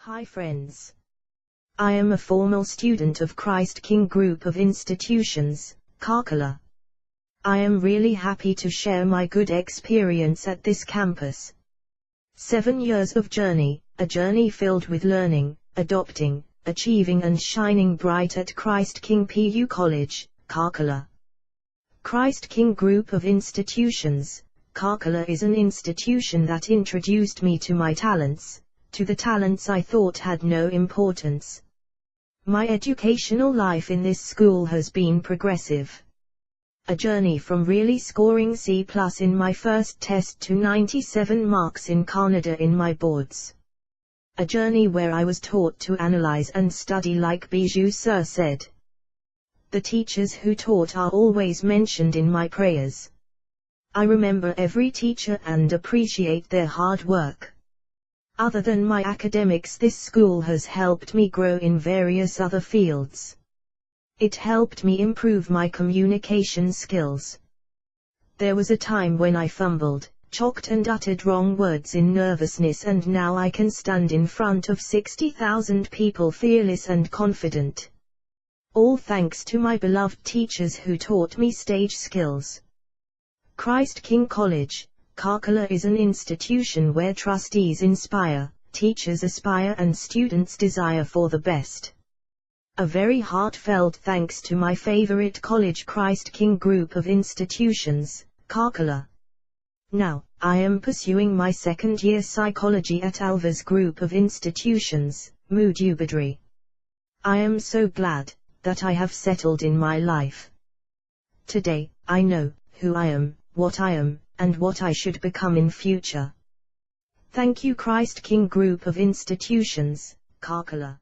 Hi friends. I am a formal student of Christ King Group of Institutions, Karkala. I am really happy to share my good experience at this campus. 7 years of journey, a journey filled with learning, adopting, achieving and shining bright at Christ King PU College, Karkala. Christ King Group of Institutions, Karkala is an institution that introduced me to my talents, to the talents I thought had no importance. My educational life in this school has been progressive. A journey from really scoring C+ in my first test to 97 marks in Canada in my boards. A journey where I was taught to analyze and study like Bijou Sir said. The teachers who taught are always mentioned in my prayers. I remember every teacher and appreciate their hard work. Other than my academics, this school has helped me grow in various other fields. It helped me improve my communication skills. There was a time when I fumbled, choked and uttered wrong words in nervousness, and now I can stand in front of 60,000 people fearless and confident. All thanks to my beloved teachers who taught me stage skills. Christ King College, Karkala is an institution where trustees inspire, teachers aspire and students desire for the best. A very heartfelt thanks to my favorite college, Christ King Group of Institutions, Karkala. Now, I am pursuing my second-year psychology at Alva's Group of Institutions, Udupi. I am so glad that I have settled in my life. Today, I know who I am, what I am, and what I should become in future. Thank you, Christ King Group of Institutions, Karkala.